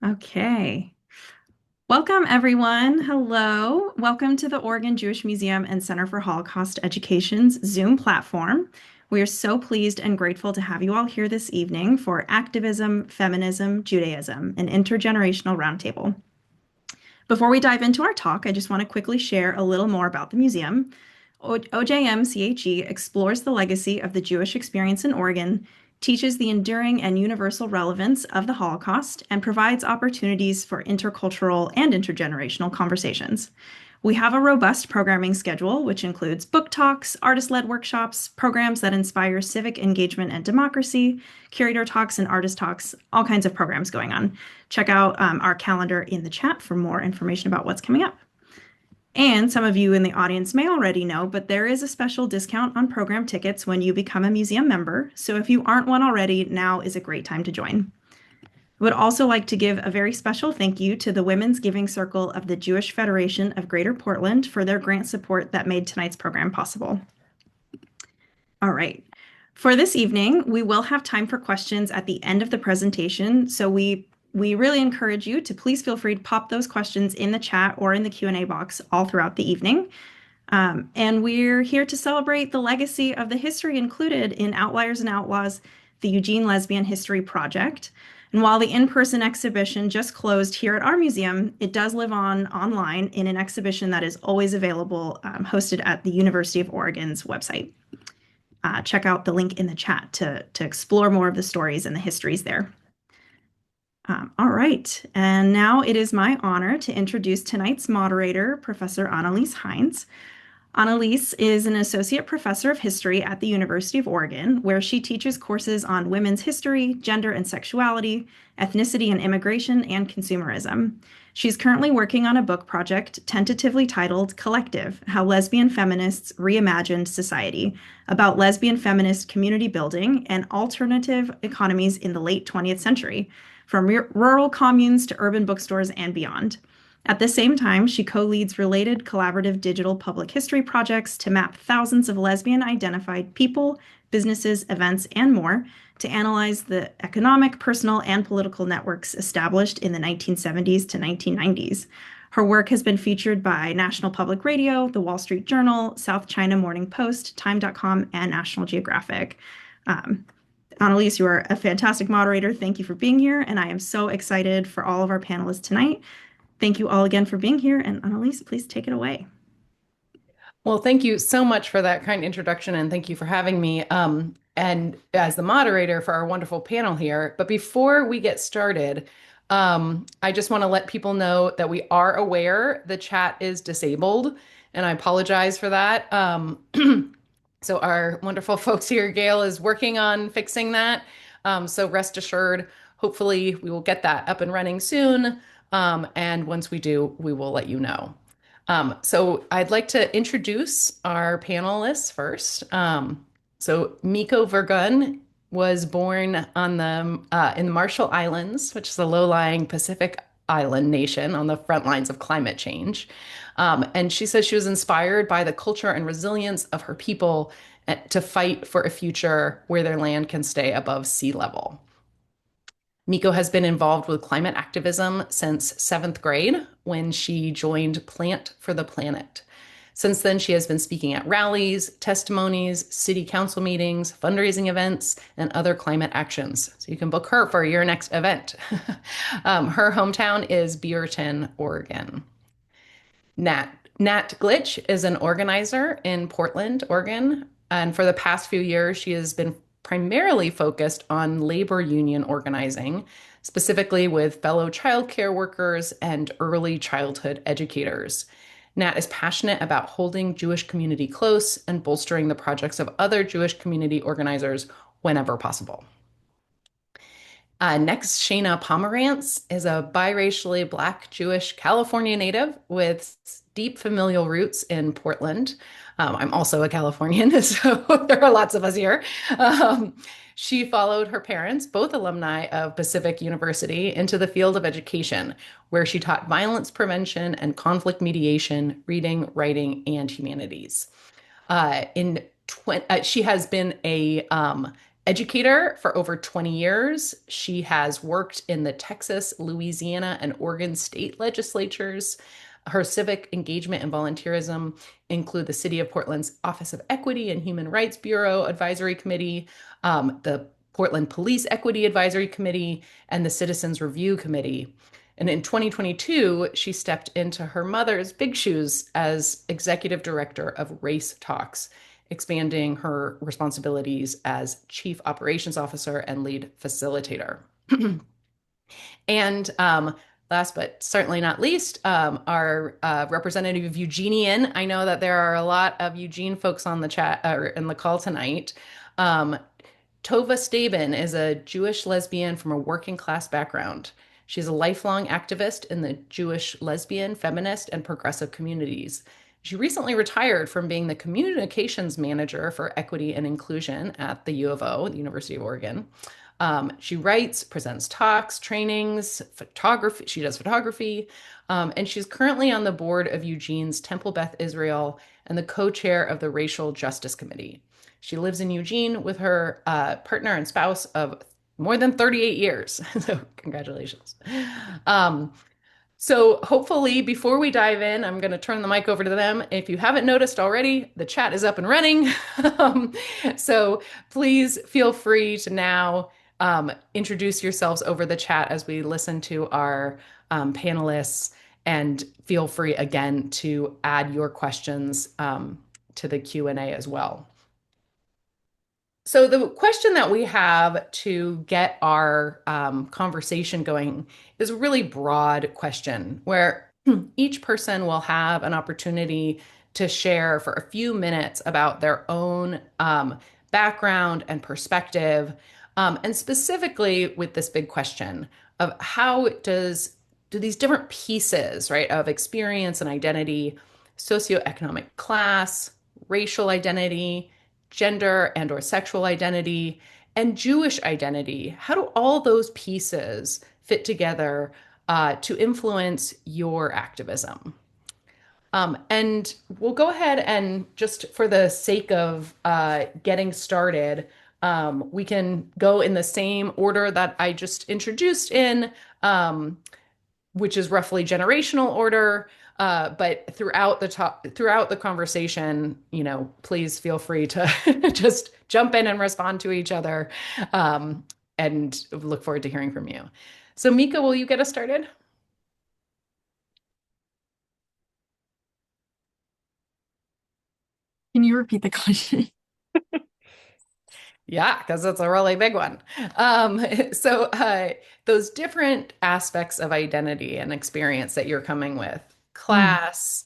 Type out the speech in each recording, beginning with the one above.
Okay. Welcome, everyone. Hello. Welcome to the Oregon Jewish Museum and Center for Holocaust Education's Zoom platform. We are so pleased and grateful to have you all here this evening for Activism, Feminism, Judaism, an intergenerational roundtable. Before we dive into our talk, I just want to quickly share a little more about the museum. OJMCHE explores the legacy of the Jewish experience in Oregon, teaches the enduring and universal relevance of the Holocaust, and provides opportunities for intercultural and intergenerational conversations. We have a robust programming schedule, which includes book talks, artist-led workshops, programs that inspire civic engagement and democracy, curator talks and artist talks, all kinds of programs going on. Check out our calendar in the chat for more information about what's coming up. And some of you in the audience may already know, but there is a special discount on program tickets when you become a museum member. So if you aren't one already, now is a great time to join. I would also like to give a very special thank you to the Women's Giving Circle of the Jewish Federation of Greater Portland for their grant support that made tonight's program possible. All right. For this evening, we will have time for questions at the end of the presentation, so we really encourage you to please feel free to pop those questions in the chat or in the Q&A box all throughout the evening. And we're here to celebrate the legacy of the history included in Outliers and Outlaws, the Eugene Lesbian History Project. And while the in-person exhibition just closed here at our museum, it does live on online in an exhibition that is always available, hosted at the University of Oregon's website. Check out the link in the chat to explore more of the stories and the histories there. All right, and now it is my honor to introduce tonight's moderator, Professor Annalise Heinz. Annalise is an associate professor of history at the University of Oregon, where she teaches courses on women's history, gender and sexuality, ethnicity and immigration, and consumerism. She's currently working on a book project tentatively titled Collective: How Lesbian Feminists Reimagined Society, about lesbian feminist community building and alternative economies in the late 20th century, from rural communes to urban bookstores and beyond. At the same time, she co-leads related collaborative digital public history projects to map thousands of lesbian-identified people, businesses, events, and more to analyze the economic, personal, and political networks established in the 1970s to 1990s. Her work has been featured by National Public Radio, The Wall Street Journal, South China Morning Post, Time.com, and National Geographic. Annalise, you are a fantastic moderator. Thank you for being here, and I am so excited for all of our panelists tonight. Thank you all again for being here. And Annalise, please take it away. Well, thank you so much for that kind introduction, and thank you for having me and as the moderator for our wonderful panel here. But before we get started, I just want to let people know that we are aware the chat is disabled, and I apologize for that. So our wonderful folks here, Gail, is working on fixing that. So rest assured, hopefully we will get that up and running soon. And once we do, we will let you know. So I'd like to introduce our panelists first. So Miko Vergun was born on in the Marshall Islands, which is a low-lying Pacific island nation on the front lines of climate change. And she says she was inspired by the culture and resilience of her people to fight for a future where their land can stay above sea level. Miko has been involved with climate activism since 7th grade when she joined Plant for the Planet. Since then, she has been speaking at rallies, testimonies, city council meetings, fundraising events, and other climate actions. So you can book her for your next event. Her hometown is Beaverton, Oregon. Nat Glitch is an organizer in Portland, Oregon. And for the past few years, she has been primarily focused on labor union organizing, specifically with fellow childcare workers and early childhood educators. Nat is passionate about holding Jewish community close and bolstering the projects of other Jewish community organizers whenever possible. Next, Shayna Pomerantz is a biracially Black Jewish California native with deep familial roots in Portland. I'm also a Californian, so there are lots of us here. She followed her parents, both alumni of Pacific University, into the field of education, where she taught violence prevention and conflict mediation, reading, writing, and humanities. She has been a educator for over 20 years. She has worked in the Texas, Louisiana, and Oregon state legislatures. Her civic engagement and volunteerism include the City of Portland's Office of Equity and Human Rights Bureau Advisory Committee, the Portland Police Equity Advisory Committee, and the Citizens Review Committee. And in 2022, she stepped into her mother's big shoes as executive director of Race Talks, expanding her responsibilities as chief operations officer and lead facilitator. And last but certainly not least, our representative Eugenian. I know that there are a lot of Eugene folks on the chat or in the call tonight. Um, Tova Staben is a Jewish lesbian from a working class background. She's a lifelong activist in the Jewish lesbian, feminist, and progressive communities. She recently retired from being the communications manager for equity and inclusion at the U of O, the University of Oregon. She writes, presents talks, trainings, photography. She does photography, and she's currently on the board of Eugene's Temple Beth Israel and the co-chair of the Racial Justice Committee. She lives in Eugene with her partner and spouse of more than 38 years. So, congratulations. Um, so, hopefully, before we dive in, I'm going to turn the mic over to them. If you haven't noticed already, the chat is up and running. um, so, please feel free to now introduce yourselves over the chat as we listen to our panelists, and feel free again to add your questions to the Q&A as well. So the question that we have to get our conversation going is a really broad question where each person will have an opportunity to share for a few minutes about their own background and perspective, and specifically with this big question of do these different pieces, right, of experience and identity, socioeconomic class, racial identity, gender and or sexual identity, and Jewish identity, how do all those pieces fit together to influence your activism? And we'll go ahead and just for the sake of getting started, we can go in the same order that I just introduced in, which is roughly generational order. But throughout the conversation, please feel free to just jump in and respond to each other, and look forward to hearing from you. So, Mika, will you get us started? Can you repeat the question? Yeah, because it's a really big one. Um, so, those different aspects of identity and experience that you're coming with, Mm. class,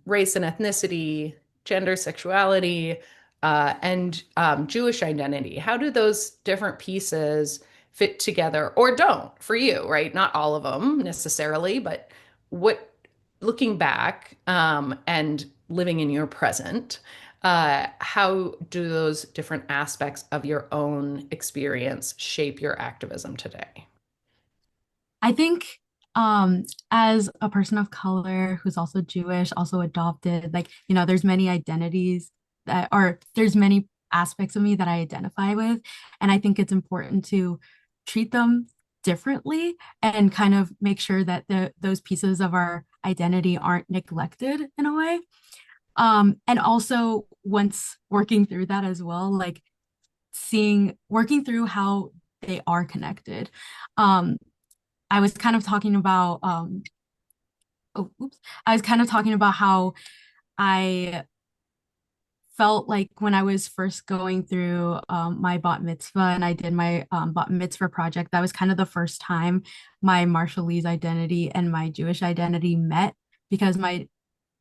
race and ethnicity, gender, sexuality, and Jewish identity, how do those different pieces fit together or don't for you, right? Not all of them necessarily, but what, looking back, and living in your present, how do those different aspects of your own experience shape your activism today? I think as a person of color who's also Jewish, also adopted, like, there's many identities or there's many aspects of me that I identify with. And I think it's important to treat them differently and kind of make sure that those pieces of our identity aren't neglected in a way. And also once working through that as well, like working through how they are connected. Um, I was kind of talking about oh oops. I was kind of talking about how I felt like when I was first going through my bat mitzvah and I did my bat mitzvah project, that was kind of the first time my Marshallese identity and my Jewish identity met because my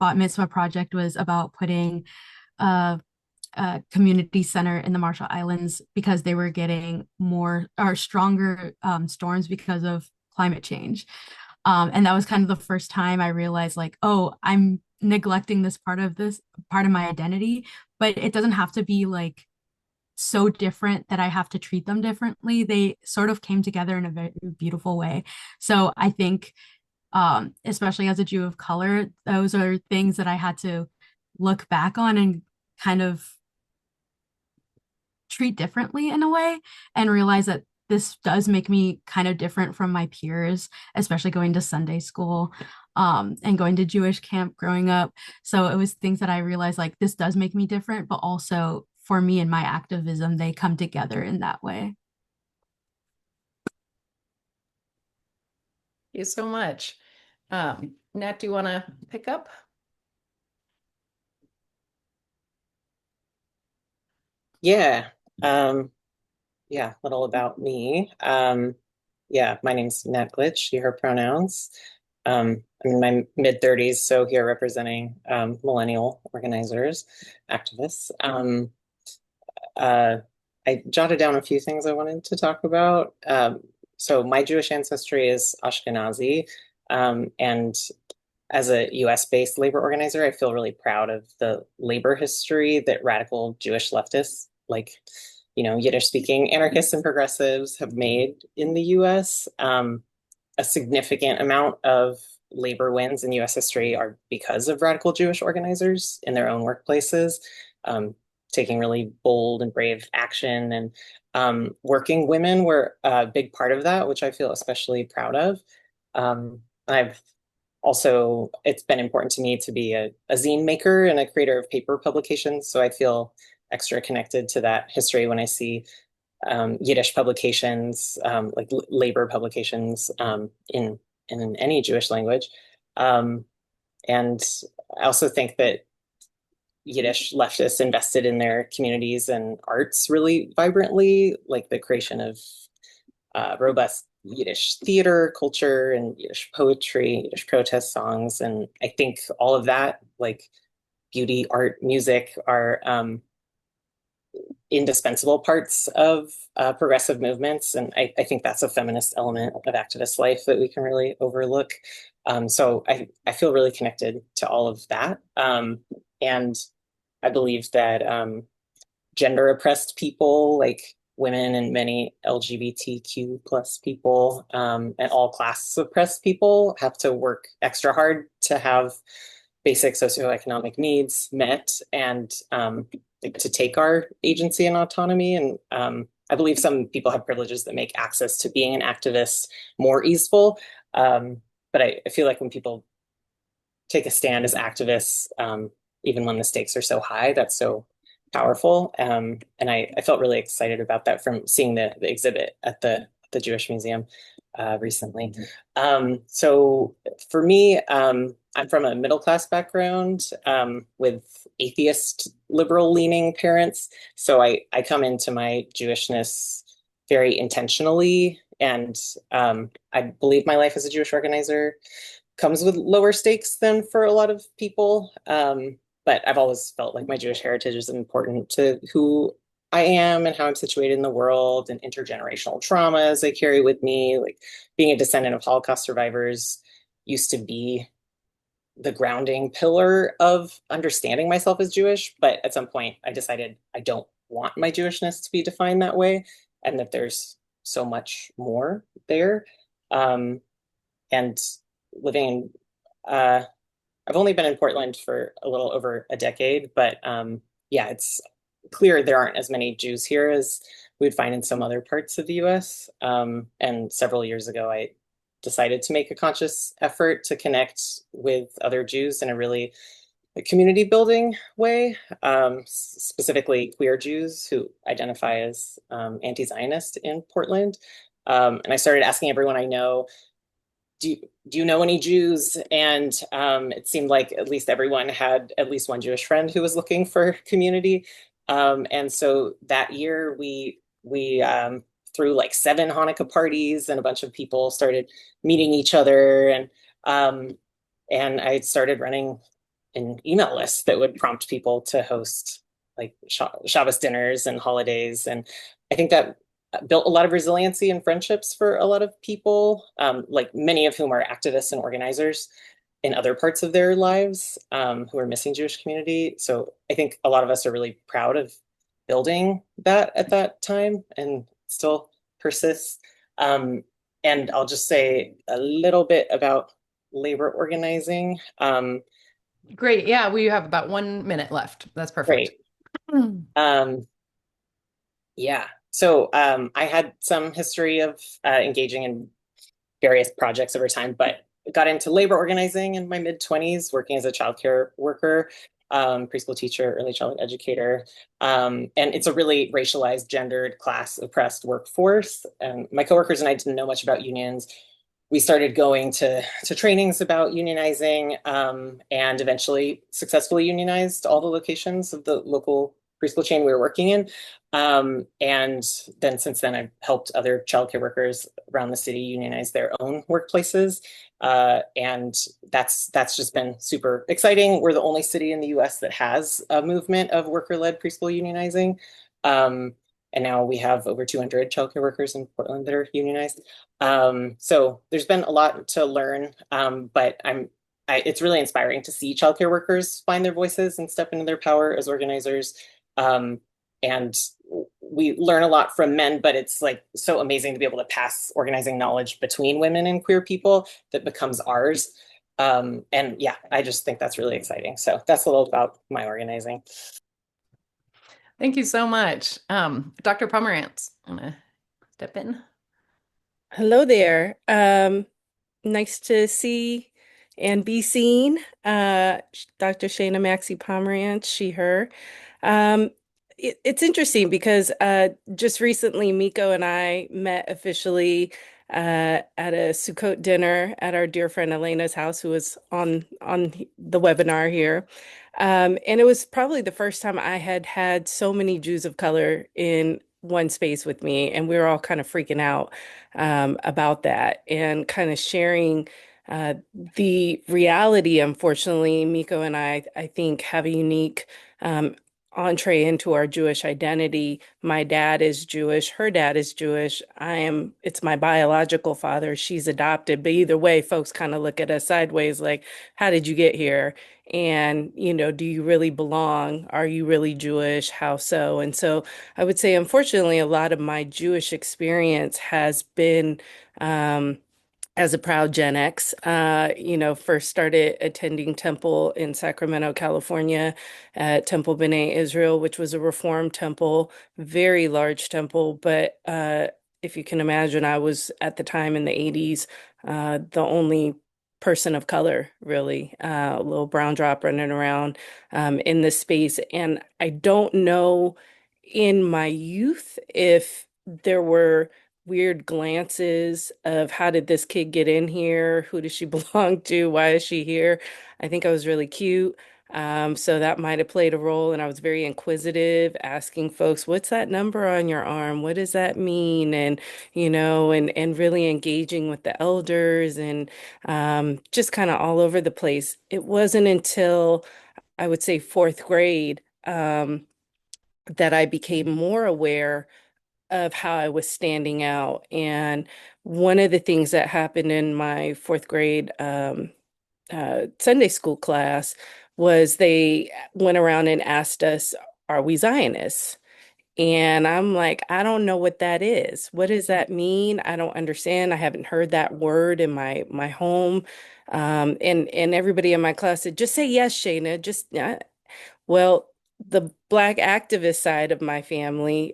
bat mitzvah project was about putting a community center in the Marshall Islands because they were getting more or stronger storms because of climate change. And that was kind of the first time I realized, like, oh, I'm neglecting this part of my identity, but it doesn't have to be like so different that I have to treat them differently. They sort of came together in a very beautiful way. So I think, especially as a Jew of color, those are things that I had to look back on and kind of treat differently in a way, and realize that this does make me kind of different from my peers, especially going to Sunday school, and going to Jewish camp growing up. So it was things that I realized like this does make me different, but also for me and my activism, they come together in that way. Thank you so much. Nat, do you want to pick up? Yeah. Yeah, a little about me. Yeah, my name's Nat Glitch, she, her pronouns. I'm in my mid 30s, so here representing millennial organizers, activists. Uh, I jotted down a few things I wanted to talk about. So my Jewish ancestry is Ashkenazi, and as a US-based labor organizer, I feel really proud of the labor history that radical Jewish leftists, like, Yiddish-speaking anarchists and progressives have made in the US. A significant amount of labor wins in US history are because of radical Jewish organizers in their own workplaces, um, taking really bold and brave action. And working women were a big part of that, which I feel especially proud of. I've also, it's been important to me to be a zine maker and a creator of paper publications. So I feel extra connected to that history when I see Yiddish publications, like labor publications in any Jewish language. Um, and I also think that Yiddish leftists invested in their communities and arts really vibrantly, like the creation of robust Yiddish theater culture and Yiddish poetry, Yiddish protest songs. And I think all of that, like beauty, art, music, are indispensable parts of progressive movements. And I think that's a feminist element of activist life that we can really overlook. So I feel really connected to all of that. And I believe that gender oppressed people, like women and many LGBTQ plus people, and all classes of oppressed people, have to work extra hard to have basic socioeconomic needs met, and to take our agency and autonomy. And I believe some people have privileges that make access to being an activist more easeful. But I feel like when people take a stand as activists, even when the stakes are so high, that's so powerful. And I felt really excited about that from seeing the exhibit at the Jewish Museum recently. So for me, I'm from a middle class background with atheist, liberal leaning parents. So I come into my Jewishness very intentionally. And I believe my life as a Jewish organizer comes with lower stakes than for a lot of people. But I've always felt like my Jewish heritage is important to who I am and how I'm situated in the world, and intergenerational traumas I carry with me. Like being a descendant of Holocaust survivors used to be the grounding pillar of understanding myself as Jewish. But at some point, I decided I don't want my Jewishness to be defined that way, and that there's so much more there. And living in, I've only been in Portland for a little over a decade, but yeah, it's clear there aren't as many Jews here as we'd find in some other parts of the US. And several years ago, I decided to make a conscious effort to connect with other Jews in a really community building way, specifically queer Jews who identify as anti-Zionist in Portland. And I started asking everyone I know, do you know any Jews? And it seemed like at least everyone had at least one Jewish friend who was looking for community. And so that year we threw like 7 Hanukkah parties, and a bunch of people started meeting each other. And I started running an email list that would prompt people to host like Shabbos dinners and holidays. And I think that built a lot of resiliency and friendships for a lot of people, like many of whom are activists and organizers in other parts of their lives, who are missing Jewish community. So I think a lot of us are really proud of building that at that time, and still persists. And I'll just say a little bit about labor organizing. Great. Yeah, we have about 1 minute left. That's perfect. Great. Um, Yeah. So I had some history of engaging in various projects over time, but got into labor organizing in my mid 20s, working as a childcare worker, preschool teacher, early childhood educator. And it's a really racialized, gendered, class oppressed workforce. And my coworkers and I didn't know much about unions. We started going to trainings about unionizing, and eventually successfully unionized all the locations of the local preschool chain we were working in. And then since then, I've helped other childcare workers around the city unionize their own workplaces. And that's just been super exciting. We're the only city in the US that has a movement of worker-led preschool unionizing. Um, and now we have over 200 childcare workers in Portland that are unionized. So there's been a lot to learn, but it's really inspiring to see childcare workers find their voices and step into their power as organizers. Um, and we learn a lot from men, but it's like so amazing to be able to pass organizing knowledge between women and queer people that becomes ours. And yeah, I just think that's really exciting. So that's a little about my organizing. Thank you so much. Dr. Pomerantz, I'm gonna step in. Hello there. Nice to see and be seen. Dr. Shana Maxey Pomerantz, she, her. Um, it's interesting because just recently Miko and I met officially at a Sukkot dinner at our dear friend Elena's house, who was on the webinar here. And it was probably the first time I had had so many Jews of color in one space with me, and we were all kind of freaking out about that and kind of sharing uh, the reality. Unfortunately, Miko and I think, have a unique entree into our Jewish identity. My dad is Jewish, her dad is Jewish. It's my biological father, she's adopted. But either way, folks kind of look at us sideways like, how did you get here? And, do you really belong? Are you really Jewish? How so? And so I would say, unfortunately, a lot of my Jewish experience has been as a proud Gen X. First started attending temple in Sacramento, California, at Temple B'nai Israel, which was a Reformed temple, very large temple. But if you can imagine, I was at the time in the 80s, the only person of color, really, a little brown drop running around in this space. And I don't know in my youth if there were weird glances of how did this kid get in here? Who does she belong to? Why is she here? I think I was really cute. So that might have played a role. And I was very inquisitive, asking folks, what's that number on your arm? What does that mean? And, and really engaging with the elders and just kind of all over the place. It wasn't until I would say fourth grade that I became more aware of how I was standing out. And one of the things that happened in my fourth grade Sunday school class was they went around and asked us, are we Zionists? And I'm like, I don't know what that is. What does that mean? I don't understand. I haven't heard that word in my home. And everybody in my class said, just say yes, Shayna. Well, the Black activist side of my family,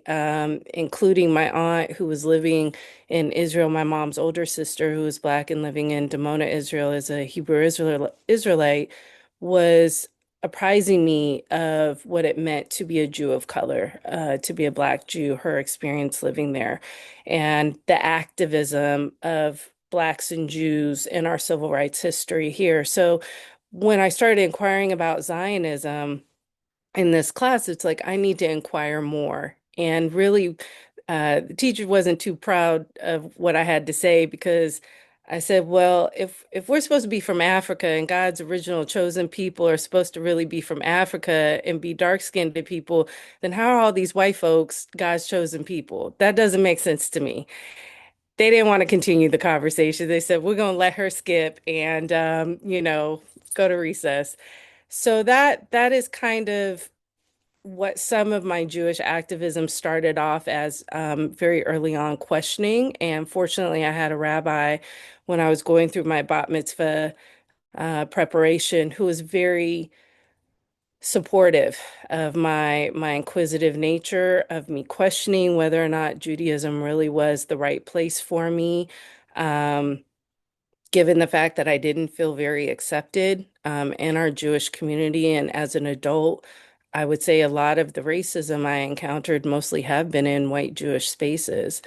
including my aunt who was living in Israel, my mom's older sister who was Black and living in Dimona, Israel as a Hebrew Israelite, was apprising me of what it meant to be a Jew of color, to be a Black Jew, her experience living there, and the activism of Blacks and Jews in our civil rights history here. So when I started inquiring about Zionism, in this class, it's like I need to inquire more. And really, the teacher wasn't too proud of what I had to say because I said, well, if we're supposed to be from Africa and God's original chosen people are supposed to really be from Africa and be dark-skinned people, then how are all these white folks God's chosen people? That doesn't make sense to me. They didn't want to continue the conversation. They said, we're going to let her skip and, go to recess. So that is kind of what some of my Jewish activism started off as very early on questioning. And fortunately, I had a rabbi when I was going through my bat mitzvah preparation who was very supportive of my inquisitive nature, of me questioning whether or not Judaism really was the right place for me. Um, Given the fact that I didn't feel very accepted in our Jewish community, and as an adult, I would say a lot of the racism I encountered mostly have been in white Jewish spaces.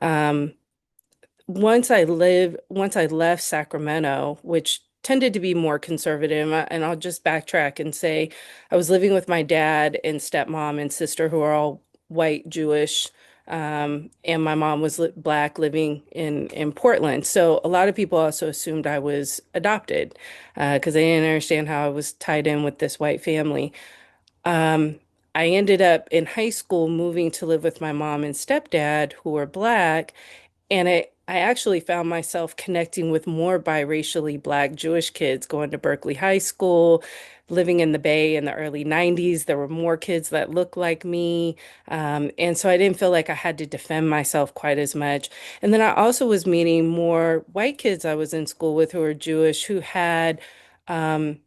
Um, once I left Sacramento, which tended to be more conservative, and I'll just backtrack and say I was living with my dad and stepmom and sister who are all white Jewish, and my mom was li black living in Portland. So a lot of people also assumed I was adopted because they didn't understand how I was tied in with this white family. Um, I ended up in high school moving to live with my mom and stepdad who were black. And I actually found myself connecting with more biracially Black Jewish kids going to Berkeley High School, living in the Bay in the early 90s. There were more kids that looked like me. And so I didn't feel like I had to defend myself quite as much. And then I also was meeting more white kids I was in school with who were Jewish um,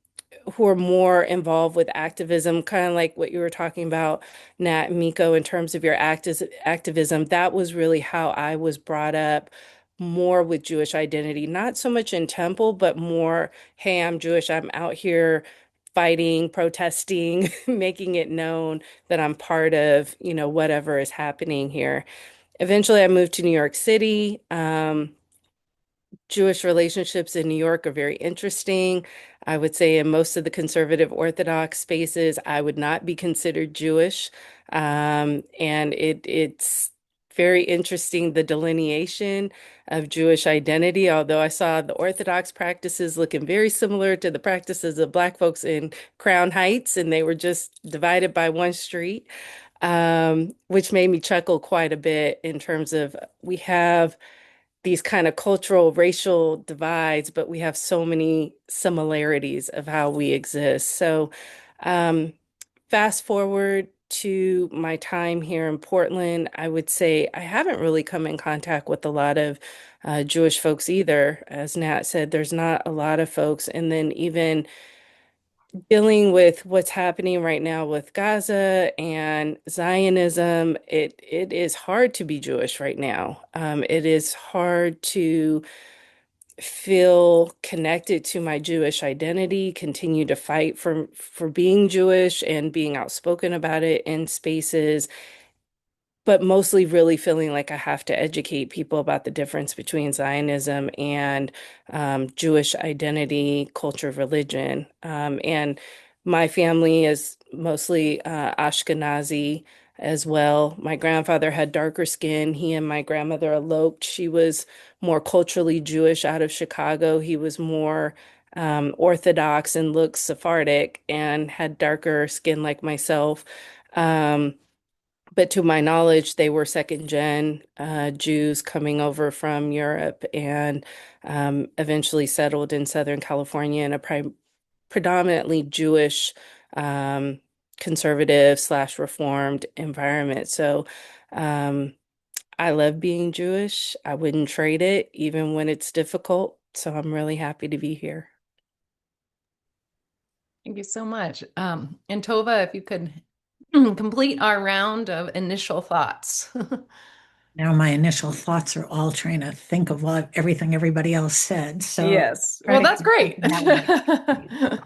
who are more involved with activism, kind of like what you were talking about, Nat and Miko, in terms of your activism. That was really how I was brought up more with Jewish identity, not so much in temple, but more, hey, I'm Jewish, I'm out here fighting, protesting, making it known that I'm part of, whatever is happening here. Eventually, I moved to New York City. Jewish relationships in New York are very interesting. I would say in most of the conservative Orthodox spaces, I would not be considered Jewish. And it's very interesting, the delineation of Jewish identity, although I saw the Orthodox practices looking very similar to the practices of Black folks in Crown Heights, and they were just divided by one street, which made me chuckle quite a bit in terms of we have these kind of cultural, racial divides, but we have so many similarities of how we exist. So, um, fast forward to my time here in Portland, I would say I haven't really come in contact with a lot of Jewish folks either. As Nat said, there's not a lot of folks. And then even dealing with what's happening right now with Gaza and Zionism, it is hard to be Jewish right now. It is hard to feel connected to my Jewish identity, continue to fight for being Jewish and being outspoken about it in spaces, but mostly really feeling like I have to educate people about the difference between Zionism and Jewish identity, culture, religion. And my family is mostly Ashkenazi as well. My grandfather had darker skin. He and my grandmother eloped. She was more culturally Jewish out of Chicago. He was more Orthodox and looked Sephardic and had darker skin like myself. Um, but to my knowledge, they were second gen Jews coming over from Europe and eventually settled in Southern California in a predominantly Jewish um, conservative slash reformed environment. So um, I love being Jewish. I wouldn't trade it, even when it's difficult. So I'm really happy to be here. Thank you so much. And Tova, if you could complete our round of initial thoughts. Now, my initial thoughts are all trying to think of everything everybody else said. So Yes. try Well, to that's great.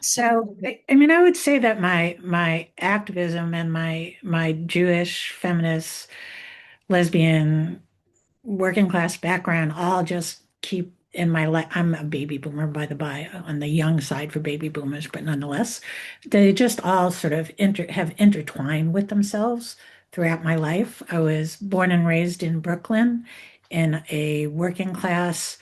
So, I mean, I would say that my activism and my Jewish, feminist, lesbian, working class background all just keep in my life. I'm a baby boomer, by the by, on the young side for baby boomers, but nonetheless, they just all sort of have intertwined with themselves throughout my life. I was born and raised in Brooklyn in a working class,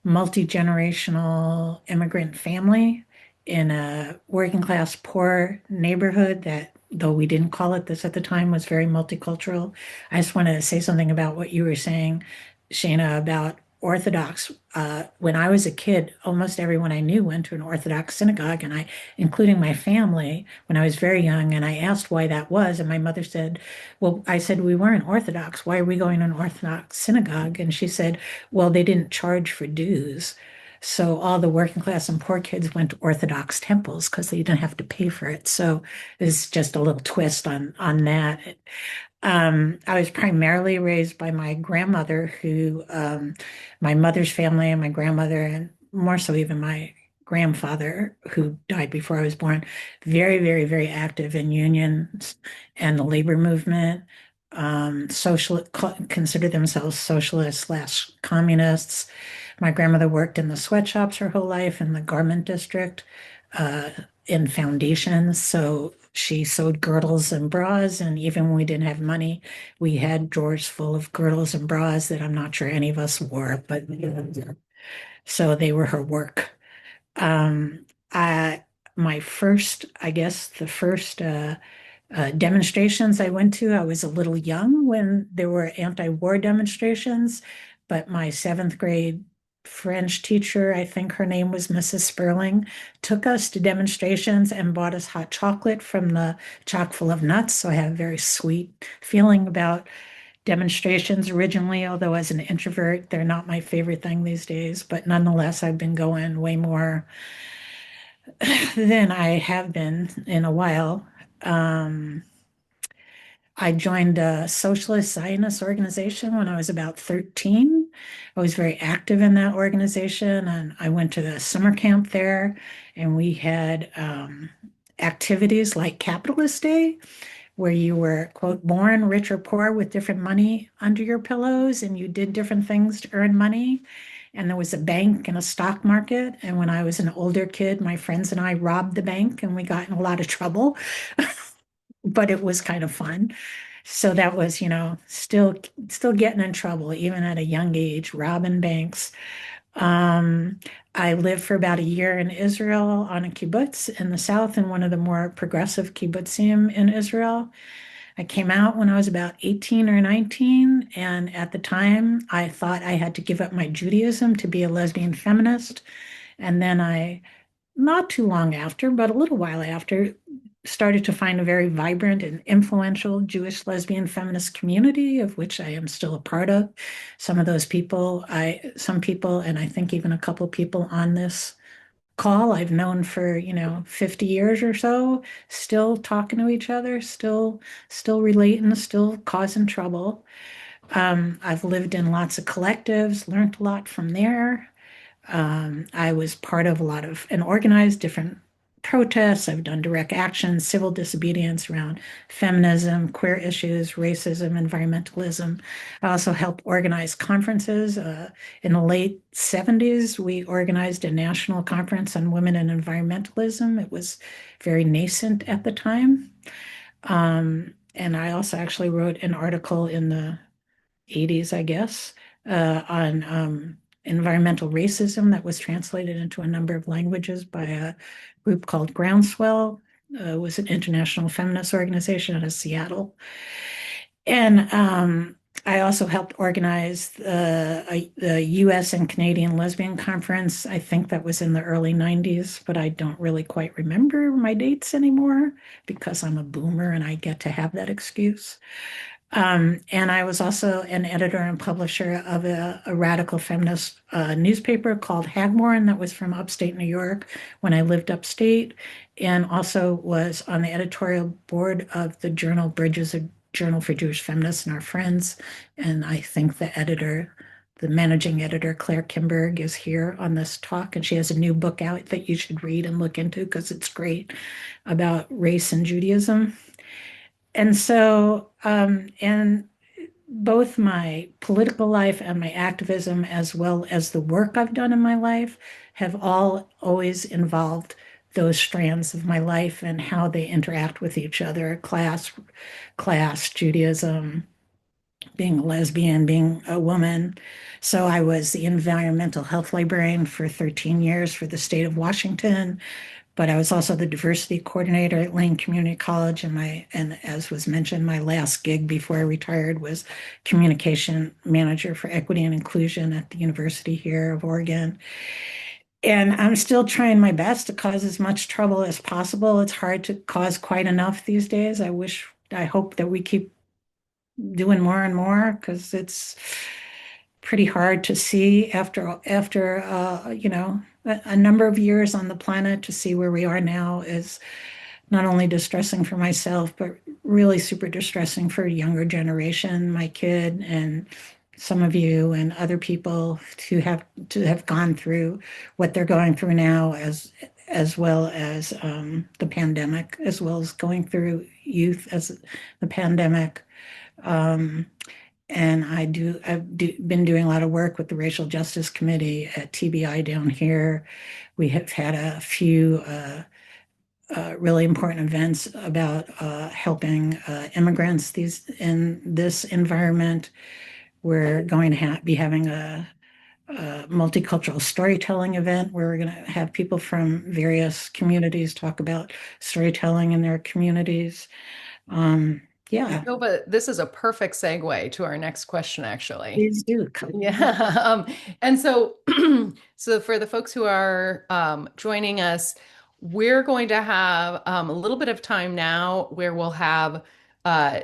multi-generational immigrant family in a working class poor neighborhood that, though we didn't call it this at the time, was very multicultural. I just want to say something about what you were saying, Shayna, about Orthodox. When I was a kid, almost everyone I knew went to an Orthodox synagogue, and including my family, when I was very young, and I asked why that was, and my mother said, well, I said, we weren't Orthodox. Why are we going to an Orthodox synagogue? And she said, well, they didn't charge for dues. So all the working class and poor kids went to Orthodox temples because they didn't have to pay for it. So it's just a little twist on that. I was primarily raised by my grandmother, who my mother's family and my grandmother, and more so even my grandfather, who died before I was born, very, very, very active in unions and the labor movement. Consider themselves socialists slash communists. My grandmother worked in the sweatshops her whole life in the garment district, uh, in foundations. So she sewed girdles and bras. And even when we didn't have money, we had drawers full of girdles and bras that I'm not sure any of us wore, but so they were her work. Um, I, my first, I guess, the first demonstrations I went to, I was a little young when there were anti-war demonstrations, but my seventh grade French teacher, I think her name was Mrs. Sperling, took us to demonstrations and bought us hot chocolate from the chock full of nuts. So I have a very sweet feeling about demonstrations originally, although as an introvert, they're not my favorite thing these days. But nonetheless, I've been going way more than I have been in a while. Um, I joined a socialist Zionist organization when I was about 13. I was very active in that organization, and I went to the summer camp there, and we had activities like Capitalist Day, where you were, quote, born rich or poor with different money under your pillows, and you did different things to earn money. And there was a bank and a stock market. And when I was an older kid, my friends and I robbed the bank, and we got in a lot of trouble, but it was kind of fun. So that was, still getting in trouble, even at a young age, robbing banks. Um, I lived for about a year in Israel on a kibbutz in the south, in one of the more progressive kibbutzim in Israel. I came out when I was about 18 or 19, and at the time I thought I had to give up my Judaism to be a lesbian feminist. And then not too long after, but a little while after, started to find a very vibrant and influential Jewish lesbian feminist community, of which I am still a part of. Some people, and I think even a couple people on this call, I've known for, 50 years or so, still talking to each other, still relating, still causing trouble. I've lived in lots of collectives, learned a lot from there. I was part of a lot of and organized different protests. I've done direct action, civil disobedience around feminism, queer issues, racism, environmentalism. I also helped organize conferences. In the late 70s, we organized a national conference on women and environmentalism. It was very nascent at the time. And I also actually wrote an article in the 80s, I guess, on environmental racism that was translated into a number of languages by a group called Groundswell. It was an international feminist organization out of Seattle. And I also helped organize the US and Canadian Lesbian Conference. I think that was in the early 90s, but I don't really quite remember my dates anymore because I'm a boomer and I get to have that excuse. And I was also an editor and publisher of a radical feminist newspaper called Hagmorn that was from upstate New York when I lived upstate, and also was on the editorial board of the journal Bridges, a journal for Jewish feminists and our friends. And I think the managing editor, Claire Kimberg, is here on this talk, and she has a new book out that you should read and look into because it's great about race and Judaism. And so, and both my political life and my activism, as well as the work I've done in my life, have all always involved those strands of my life and how they interact with each other: class, Judaism, being a lesbian, being a woman. So I was the environmental health librarian for 13 years for the state of Washington, but I was also the diversity coordinator at Lane Community College, and as was mentioned, my last gig before I retired was communication manager for equity and inclusion at the University here of Oregon. And I'm still trying my best to cause as much trouble as possible. It's hard to cause quite enough these days. I hope that we keep doing more and more because it's pretty hard to see after a number of years on the planet. To see where we are now is not only distressing for myself, but really super distressing for a younger generation, my kid and some of you and other people to have gone through what they're going through now, as well as the pandemic, as well as going through youth as the pandemic. Um, and been doing a lot of work with the Racial Justice Committee at TBI down here. We have had a few really important events about helping immigrants in this environment. We're going to be having a multicultural storytelling event where we're going to have people from various communities talk about storytelling in their communities. Um, yeah, Tova, this is a perfect segue to our next question, actually. please do. Yeah. And so, so for the folks who are joining us, we're going to have a little bit of time now where we'll have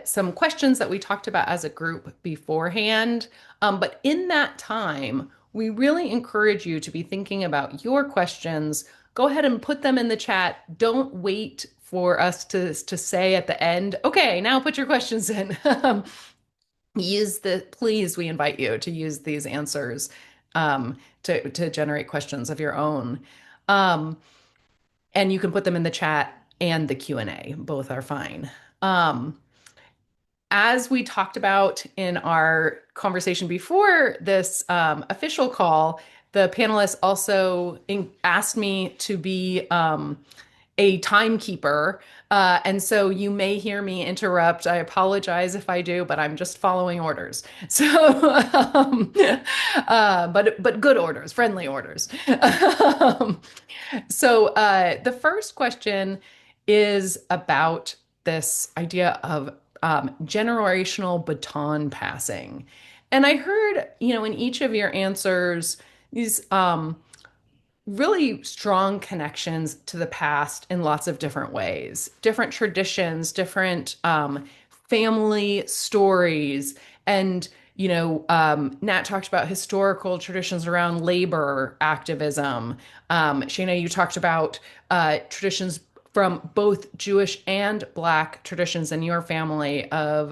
some questions that we talked about as a group beforehand. But in that time, we really encourage you to be thinking about your questions. Go ahead and put them in the chat. Don't wait for us to say at the end, okay, now put your questions in. Please, we invite you to use these answers to generate questions of your own. And you can put them in the chat and the Q&A. Both are fine. As we talked about in our conversation before this official call, the panelists also asked me to be a timekeeper. And so you may hear me interrupt. I apologize if I do, but I'm just following orders. So, but good orders, friendly orders. So the first question is about this idea of generational baton passing. And I heard, in each of your answers, these really strong connections to the past in lots of different ways, different traditions, different family stories. And, Nat talked about historical traditions around labor activism. Shana, you talked about traditions from both Jewish and Black traditions in your family of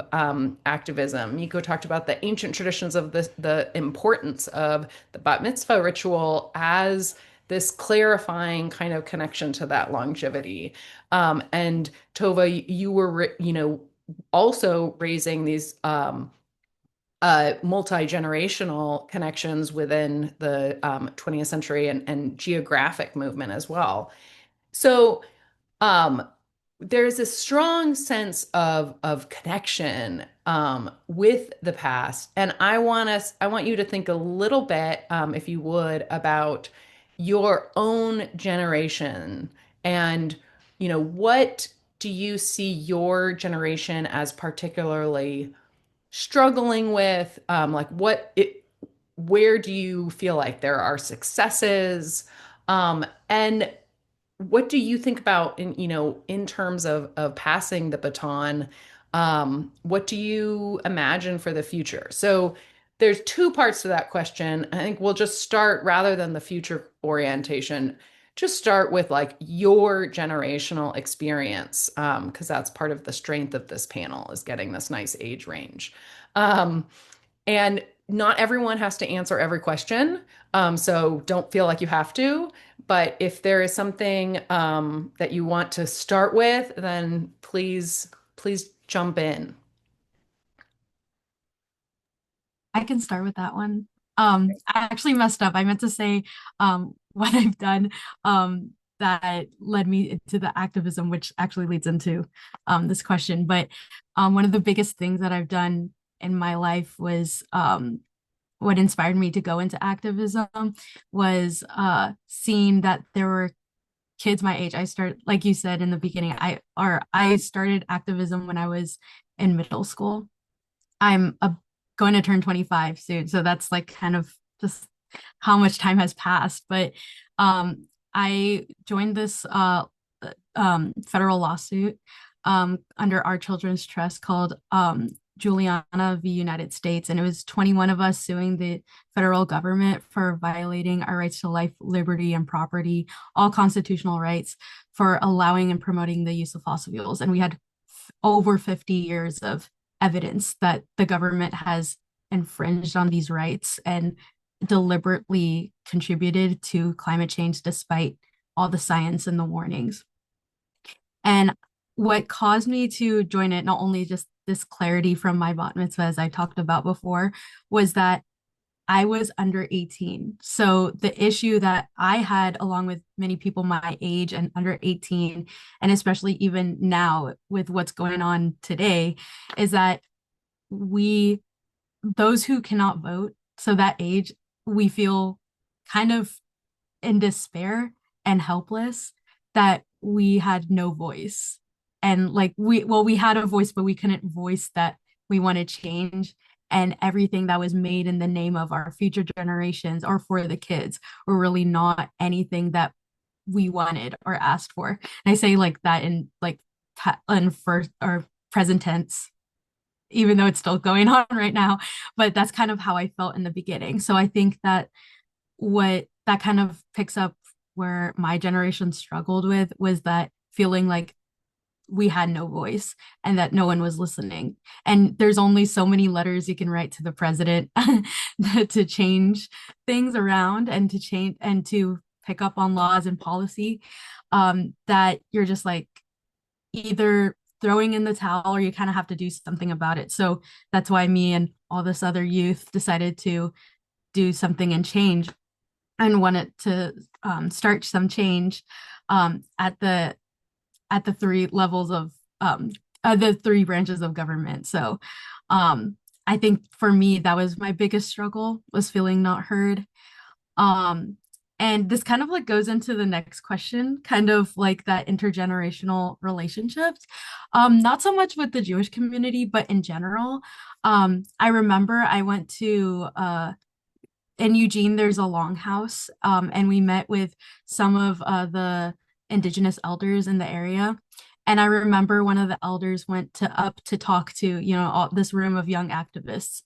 activism. Miko talked about the ancient traditions of the importance of the bat mitzvah ritual as this clarifying kind of connection to that longevity. And Tova, you were, also raising these multi-generational connections within the 20th century and geographic movement as well. So um, there's a strong sense of connection with the past, and I want you to think a little bit, if you would, about your own generation and what do you see your generation as particularly struggling with? Like where do you feel like there are successes? And what do you think about in terms of passing the baton? What do you imagine for the future? So there's two parts to that question. I think we'll just start rather than the future orientation, just start with like your generational experience, because that's part of the strength of this panel is getting this nice age range. And not everyone has to answer every question. So don't feel like you have to. But if there is something that you want to start with, then please jump in. I can start with that one. I actually messed up. I meant to say what I've done that led me into the activism, which actually leads into this question. But one of the biggest things that I've done in my life was what inspired me to go into activism was seeing that there were kids my age. I started, like you said in the beginning, I started activism when I was in middle school. I'm going to turn 25 soon, so that's like kind of just how much time has passed. But I joined this federal lawsuit under our children's trust called Juliana v. United States, and it was 21 of us suing the federal government for violating our rights to life, liberty, and property, all constitutional rights, for allowing and promoting the use of fossil fuels. And we had over 50 years of evidence that the government has infringed on these rights and deliberately contributed to climate change despite all the science and the warnings. And what caused me to join it, not only just this clarity from my bat mitzvah, as I talked about before, was that I was under 18. So the issue that I had, along with many people my age and under 18, and especially even now with what's going on today, is that we, those who cannot vote, so that age, we feel kind of in despair and helpless that we had no voice. And like we had a voice, but we couldn't voice that we want to change. And everything that was made in the name of our future generations or for the kids were really not anything that we wanted or asked for. And I say like that in like in first or present tense, even though it's still going on right now. But that's kind of how I felt in the beginning. So I think that what that kind of picks up where my generation struggled with was that feeling like we had no voice and that no one was listening. And there's only so many letters you can write to the president to change things around and to change and to pick up on laws and policy, that you're just like either throwing in the towel or you kind of have to do something about it. So that's why me and all this other youth decided to do something and change and wanted to start some change at the three levels of the three branches of government. So I think for me, that was my biggest struggle, was feeling not heard. And this kind of like goes into the next question, kind of like that intergenerational relationships. Not so much with the Jewish community, but in general. I remember I went to in Eugene, there's a longhouse, and we met with some of the indigenous elders in the area. And I remember one of the elders went up to talk to, this room of young activists.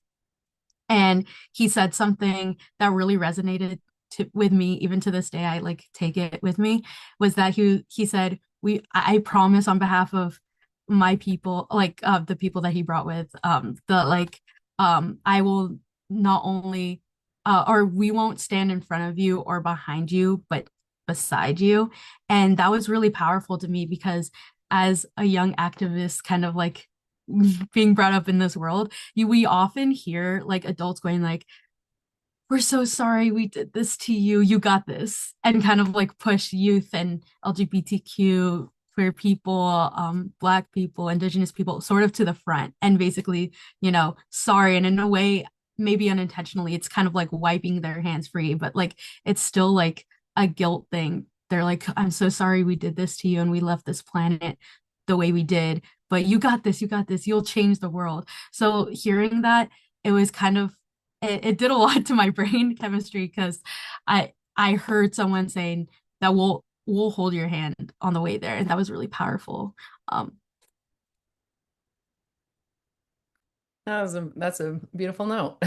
And he said something that really resonated with me, even to this day. I like take it with me. Was that he said, I promise on behalf of my people, like the people that he brought with, I will not only or we won't stand in front of you or behind you, but beside you. And that was really powerful to me because as a young activist, kind of like being brought up in this world, we often hear like adults going like, we're so sorry we did this to you. You got this. And kind of like push youth and LGBTQ queer people, Black people, Indigenous people sort of to the front and basically, sorry. And in a way, maybe unintentionally, it's kind of like wiping their hands free, but like it's still like a guilt thing. They're like, I'm so sorry we did this to you and we left this planet the way we did, but you got this, you'll change the world. So hearing that, it was kind of it did a lot to my brain chemistry because I heard someone saying that we'll hold your hand on the way there, and that was really powerful. That's a beautiful note.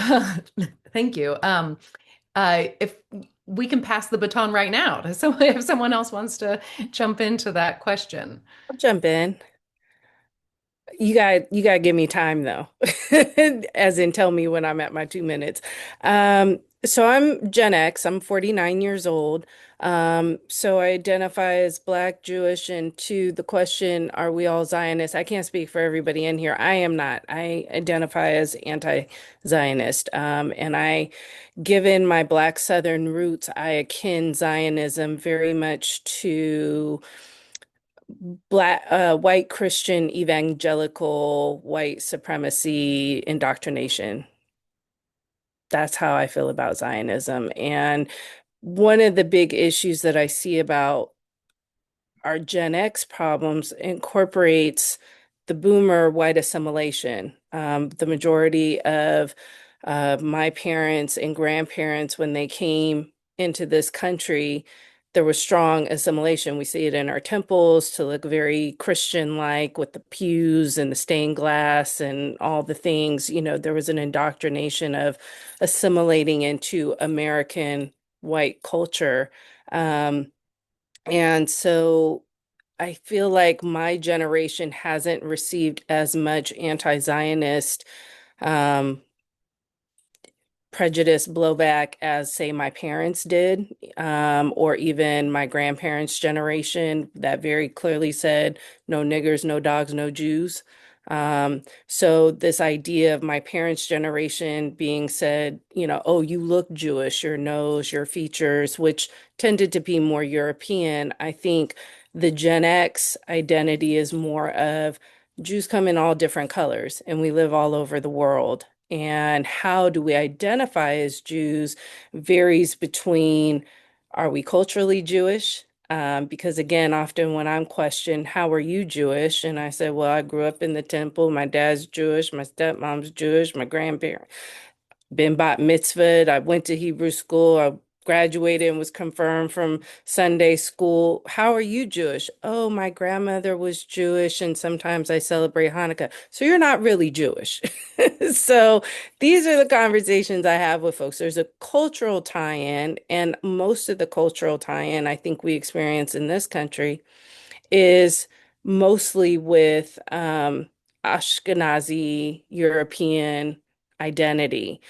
Thank you. If we can pass the baton right now to someone, if someone else wants to jump into that question. I'll jump in. You got to give me time though, as in tell me when I'm at my 2 minutes. So I'm Gen X. I'm 49 years old. So I identify as Black, Jewish, and to the question, are we all Zionists? I can't speak for everybody in here. I am not. I identify as anti-Zionist. Given my Black Southern roots, I akin Zionism very much to Black, white Christian evangelical white supremacy indoctrination. That's how I feel about Zionism. And one of the big issues that I see about our Gen X problems incorporates the boomer white assimilation. The majority of my parents and grandparents, when they came into this country, there was strong assimilation. We see it in our temples to look very Christian-like with the pews and the stained glass and all the things. There was an indoctrination of assimilating into American white culture. Um, and so I feel like my generation hasn't received as much anti-Zionist um, prejudice blowback as, say, my parents did, or even my grandparents' generation that very clearly said, no niggers, no dogs, no Jews. So this idea of my parents' generation being said, oh, you look Jewish, your nose, your features, which tended to be more European. I think the Gen X identity is more of Jews come in all different colors and we live all over the world. And how do we identify as Jews varies between, are we culturally Jewish? Because again, often when I'm questioned, how are you Jewish? And I said, well, I grew up in the temple. My dad's Jewish. My stepmom's Jewish. My grandparents been bat mitzvahed. I went to Hebrew school. I graduated and was confirmed from Sunday school. How are you Jewish? Oh, my grandmother was Jewish, and sometimes I celebrate Hanukkah. So you're not really Jewish. So these are the conversations I have with folks. There's a cultural tie-in, and most of the cultural tie-in I think we experience in this country is mostly with Ashkenazi European identity.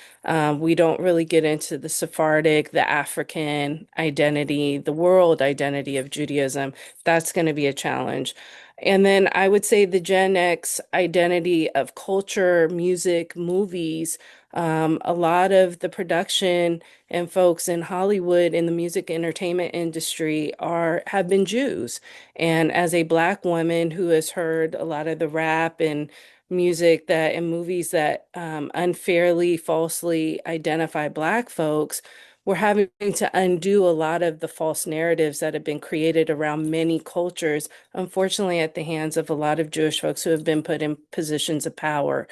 We don't really get into the Sephardic, the African identity, the world identity of Judaism. That's going to be a challenge. And then I would say the Gen X identity of culture, music, movies. A lot of the production and folks in Hollywood in the music entertainment industry have been Jews. And as a Black woman who has heard a lot of the rap and music that and movies that unfairly, falsely identify Black folks, we're having to undo a lot of the false narratives that have been created around many cultures, unfortunately, at the hands of a lot of Jewish folks who have been put in positions of power.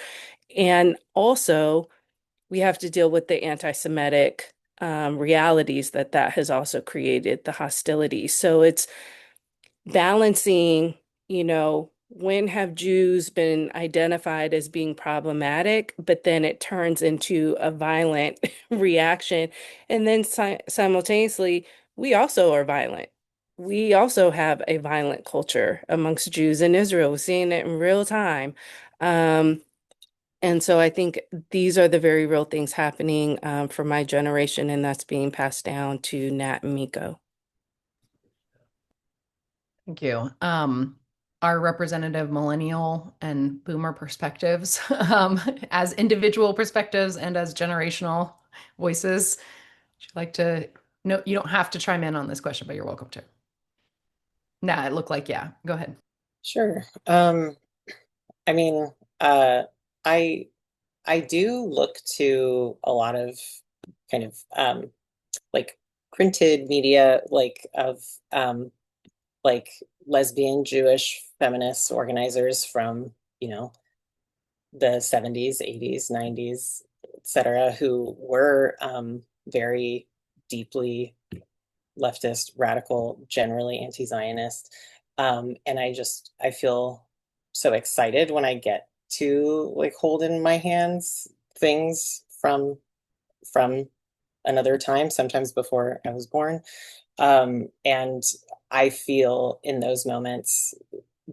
And also, we have to deal with the anti-Semitic realities that has also created the hostility. So it's balancing, when have Jews been identified as being problematic, but then it turns into a violent reaction. And then simultaneously, we also are violent. We also have a violent culture amongst Jews in Israel. We're seeing it in real time. Um, and so I think these are the very real things happening for my generation, and that's being passed down to Nat and Miko. Thank you. Our representative millennial and boomer perspectives, as individual perspectives and as generational voices. Would you like to? No, you don't have to chime in on this question, but you're welcome to. Nah, it looked like, yeah. Go ahead. Sure. I mean, I I do look to a lot of kind of like printed media, like of like lesbian Jewish feminist organizers from, you know, the 70s, 80s, 90s, etc., who were very deeply leftist, radical, generally anti-Zionist. And I feel so excited when I get to like hold in my hands things from another time, sometimes before I was born. And I feel in those moments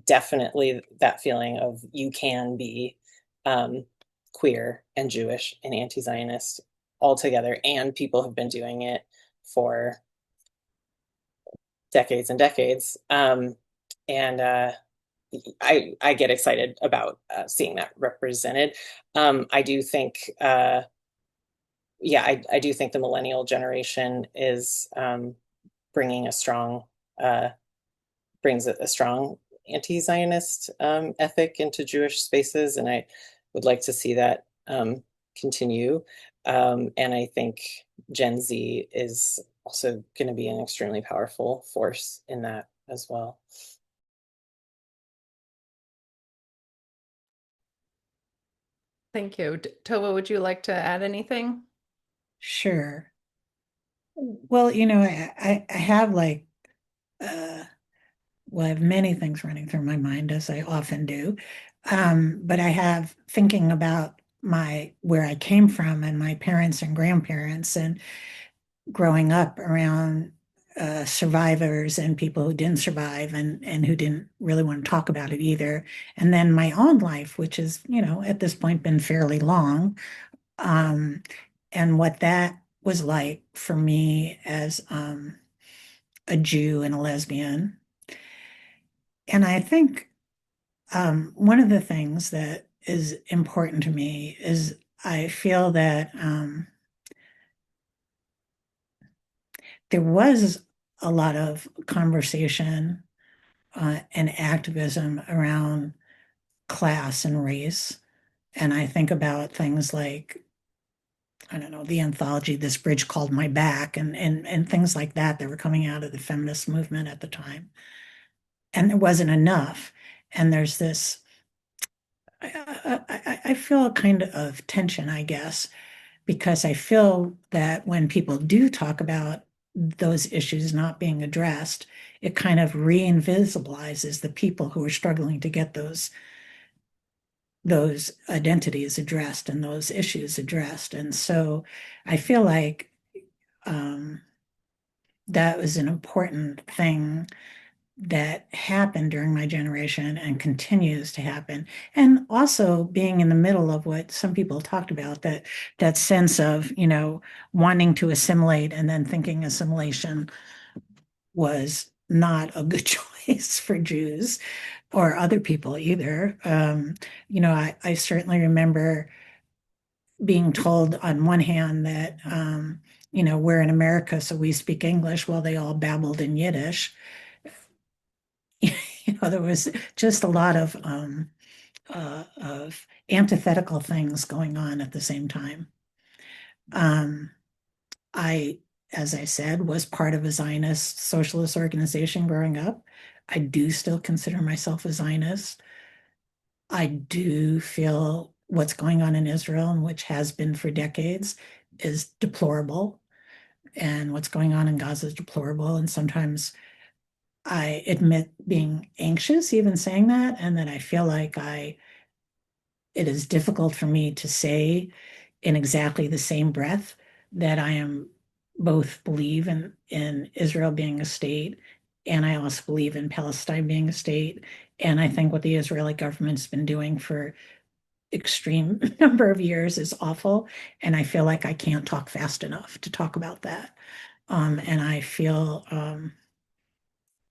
definitely that feeling of you can be um, queer and Jewish and anti-Zionist all together, and people have been doing it for decades and decades. And I get excited about seeing that represented. I do think, I do think the millennial generation is bringing a strong, uh, brings a strong anti-Zionist ethic into Jewish spaces, and I would like to see that continue. And I think Gen Z is also going to be an extremely powerful force in that as well. Thank you. Tova, would you like to add anything? Sure. Well, I have like, uh, well, I have many things running through my mind, as I often do. But I have thinking about where I came from and my parents and grandparents and growing up around survivors and people who didn't survive and who didn't really want to talk about it either. And then my own life, which is, at this point been fairly long, um, and what that was like for me as a Jew and a lesbian. And I think one of the things that is important to me is I feel that there was a lot of conversation and activism around class and race. And I think about things like, I don't know, the anthology, This Bridge Called My Back, and things like that that were coming out of the feminist movement at the time. And there wasn't enough. And there's this, I feel a kind of tension, I guess, because I feel that when people do talk about those issues not being addressed, it kind of re-invisibilizes the people who are struggling to get those identities addressed and those issues addressed. And so I feel like um, that was an important thing that happened during my generation and continues to happen. And also being in the middle of what some people talked about, that sense of, wanting to assimilate and then thinking assimilation was not a good choice for Jews or other people either. I certainly remember being told on one hand that, we're in America, so we speak English while they all babbled in Yiddish. There was just a lot of antithetical things going on at the same time. Um, I, as I said, was part of a Zionist socialist organization growing up. I do still consider myself a Zionist. I do feel what's going on in Israel, and which has been for decades, is deplorable. And what's going on in Gaza is deplorable. And sometimes I admit being anxious, even saying that, and that I feel like it is difficult for me to say in exactly the same breath that I am both believe in Israel being a state, and I also believe in Palestine being a state. And I think what the Israeli government's been doing for extreme number of years is awful. And I feel like I can't talk fast enough to talk about that. And I feel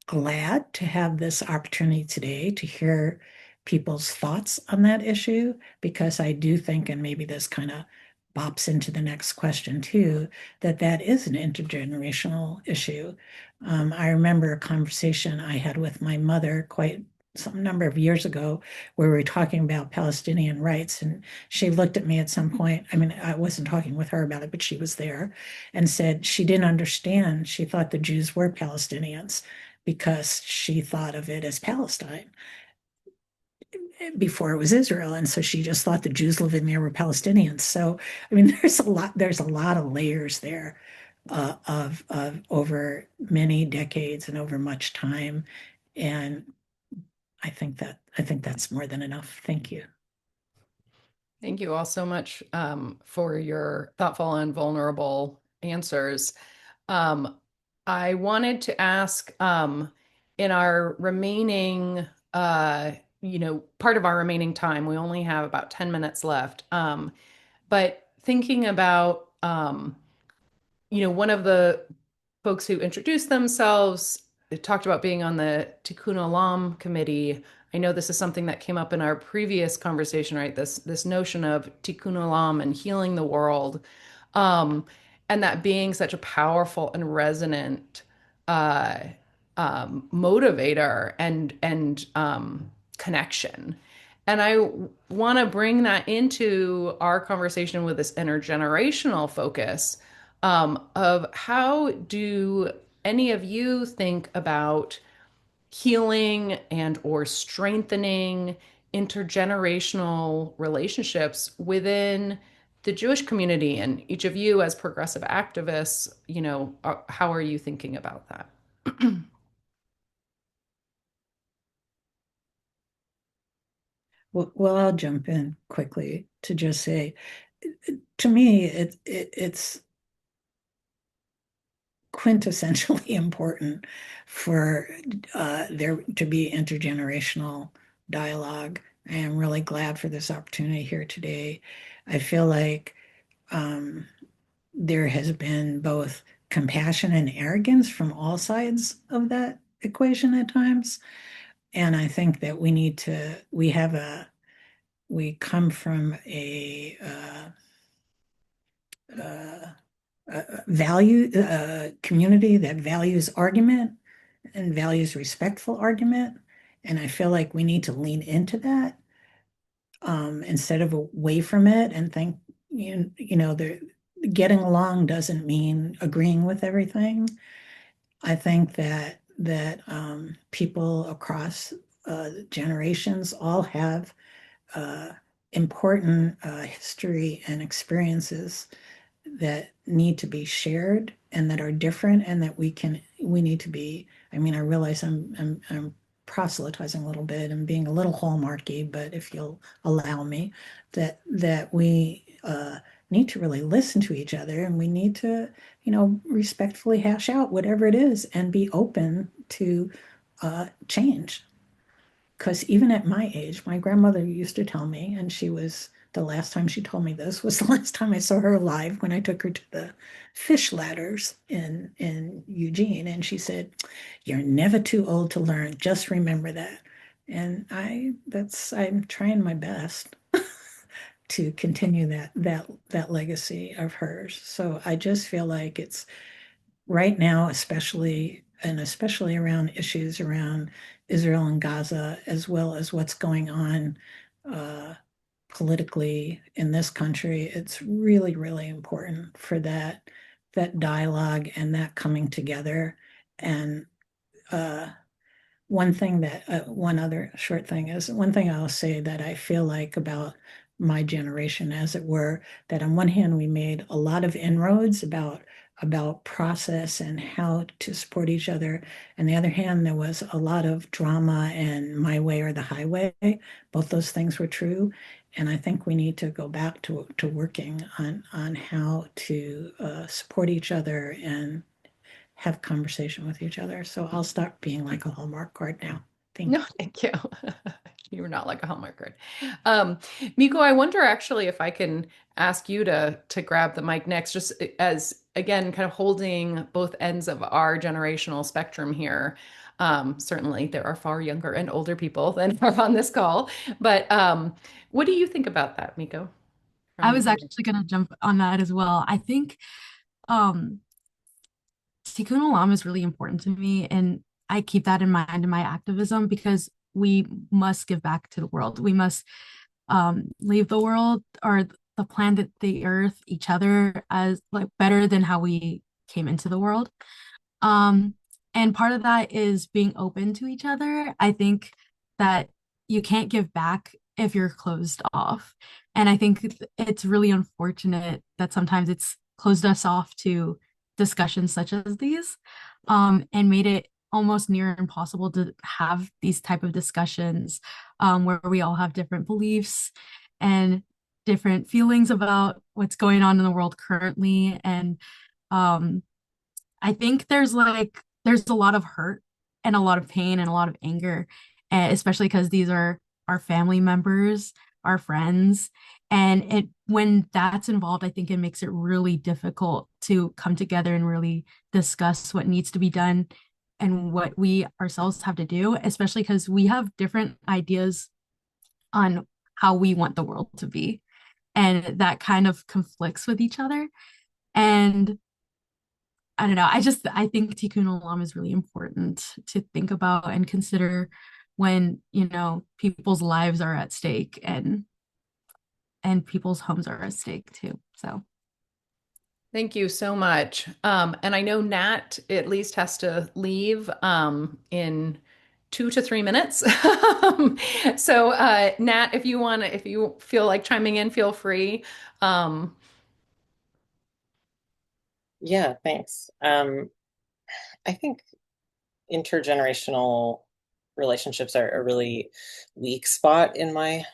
glad to have this opportunity today to hear people's thoughts on that issue, because I do think, and maybe this kind of bops into the next question too, that is an intergenerational issue. I remember a conversation I had with my mother quite some number of years ago where we were talking about Palestinian rights, and she looked at me at some point. I mean, I wasn't talking with her about it, but she was there, and said she didn't understand. She thought the Jews were Palestinians because she thought of it as Palestine before it was Israel. And so she just thought the Jews living there were Palestinians. So, I mean, there's a lot of layers there of over many decades and over much time. And I think that's more than enough. Thank you. Thank you all so much for your thoughtful and vulnerable answers. Um, I wanted to ask in our remaining, part of our remaining time, we only have about 10 minutes left. But thinking about, one of the folks who introduced themselves talked about being on the Tikkun Olam committee. I know this is something that came up in our previous conversation, right? This notion of Tikkun Olam and healing the world, and that being such a powerful and resonant uh, motivator and connection. And I want to bring that into our conversation with this intergenerational focus of how do any of you think about healing and or strengthening intergenerational relationships within the Jewish community and each of you as progressive activists, how are you thinking about that? Well, I'll jump in quickly to just say, to me, it's quintessentially important for there to be intergenerational dialogue. I am really glad for this opportunity here today. I feel like um, there has been both compassion and arrogance from all sides of that equation at times. And I think that we come from uh, a value community that values argument and values respectful argument. And I feel like we need to lean into that instead of away from it and think, getting along doesn't mean agreeing with everything. I think that people across generations all have uh, important history and experiences that need to be shared and that are different and that we need to be. I mean, I realize I'm proselytizing a little bit and being a little hallmarky, but if you'll allow me, that we need to really listen to each other and we need to, respectfully hash out whatever it is and be open to change. Because even at my age, my grandmother used to tell me, and the last time she told me this was the last time I saw her alive when I took her to the fish ladders in Eugene. And she said, "You're never too old to learn. Just remember that." And I'm trying my best to continue that legacy of hers. So I just feel like it's right now, especially around issues around Israel and Gaza, as well as what's going on uh, politically in this country, it's really, really important for that dialogue and that coming together. And uh, one other short thing is one thing I'll say that I feel like about my generation, as it were, that on one hand, we made a lot of inroads about process and how to support each other. On the other hand, there was a lot of drama and my way or the highway. Both those things were true. And I think we need to go back to working on how to support each other and have conversation with each other. So I'll stop being like a Hallmark card now. Thank No, you. thank you. You're not like a Hallmark card. Miko, I wonder actually if I can ask you to grab the mic next, just as again, kind of holding both ends of our generational spectrum here. Certainly, there are far younger and older people than are on this call, but what do you think about that, Miko? I From was actually going to jump on that as well. I think um, Tikkun Olam is really important to me, and I keep that in mind in my activism because we must give back to the world. We must leave the world or the planet, the earth, each other as like better than how we came into the world. Um, and part of that is being open to each other. I think that you can't give back if you're closed off. And I think it's really unfortunate that sometimes it's closed us off to discussions such as these, and made it almost near impossible to have these type of discussions where we all have different beliefs and different feelings about what's going on in the world currently. And um, I think there's a lot of hurt and a lot of pain and a lot of anger, especially because these are our family members, our friends, and it when that's involved, I think it makes it really difficult to come together and really discuss what needs to be done and what we ourselves have to do, especially because we have different ideas on how we want the world to be, and that kind of conflicts with each other. And I don't know. I think Tikkun Olam is really important to think about and consider when, people's lives are at stake and people's homes are at stake too. So Thank you so much. And I know Nat at least has to leave in 2 to 3 minutes. So, Nat, if you feel like chiming in, feel free. Um, Yeah, thanks. I think intergenerational relationships are a really weak spot in my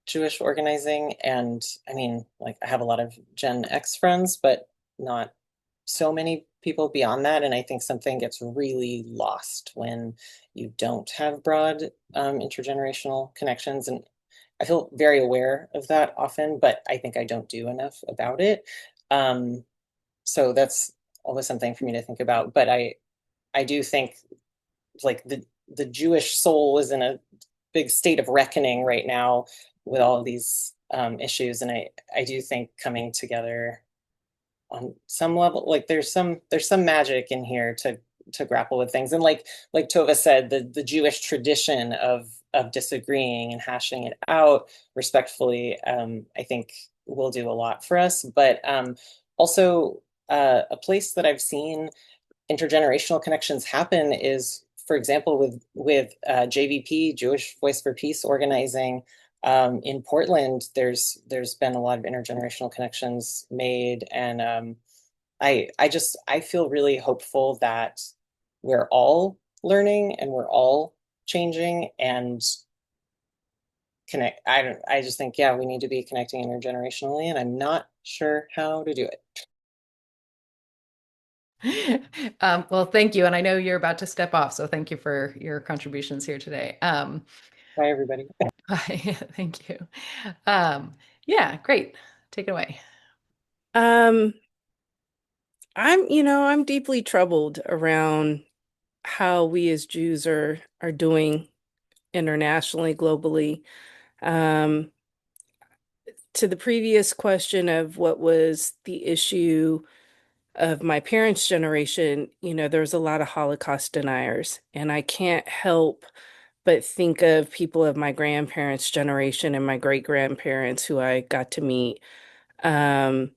Jewish organizing. And I mean, like, I have a lot of Gen X friends, but not so many people beyond that. And I think something gets really lost when you don't have broad intergenerational connections. And I feel very aware of that often, but I think I don't do enough about it. Um, so that's always something for me to think about. But I do think like the Jewish soul is in a big state of reckoning right now with all of these issues, and I do think coming together on some level, like there's some magic in here to grapple with things, and like Tova said, the Jewish tradition of disagreeing and hashing it out respectfully, I think will do a lot for us, but also a place that I've seen intergenerational connections happen is, for example, JVP, Jewish Voice for Peace organizing in Portland. There's been a lot of intergenerational connections made, and I feel really hopeful that we're all learning and we're all changing and connect. I just think, yeah, we need to be connecting intergenerationally, and I'm not sure how to do it. well, thank you. And I know you're about to step off, so thank you for your contributions here today. Bye, everybody. Thank you. Um, yeah, great. Take it away. Um, I'm deeply troubled around how we as Jews are doing internationally, globally. Um, to the previous question of what was the issue of my parents' generation, there's a lot of Holocaust deniers, and I can't help but think of people of my grandparents' generation and my great-grandparents who I got to meet, um,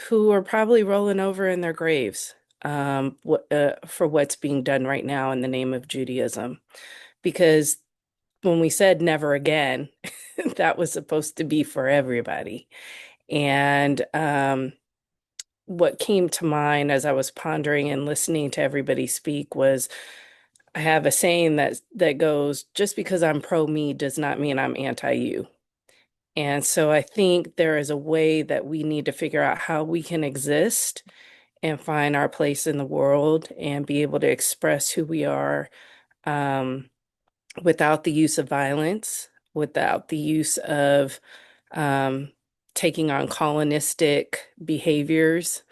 who are probably rolling over in their graves, for what's being done right now in the name of Judaism. Because when we said never again, that was supposed to be for everybody. And what came to mind as I was pondering and listening to everybody speak was, I have a saying that goes, just because I'm pro me does not mean I'm anti you. And so I think there is a way that we need to figure out how we can exist and find our place in the world and be able to express who we are, um, without the use of violence, without the use of um, taking on colonistic behaviors,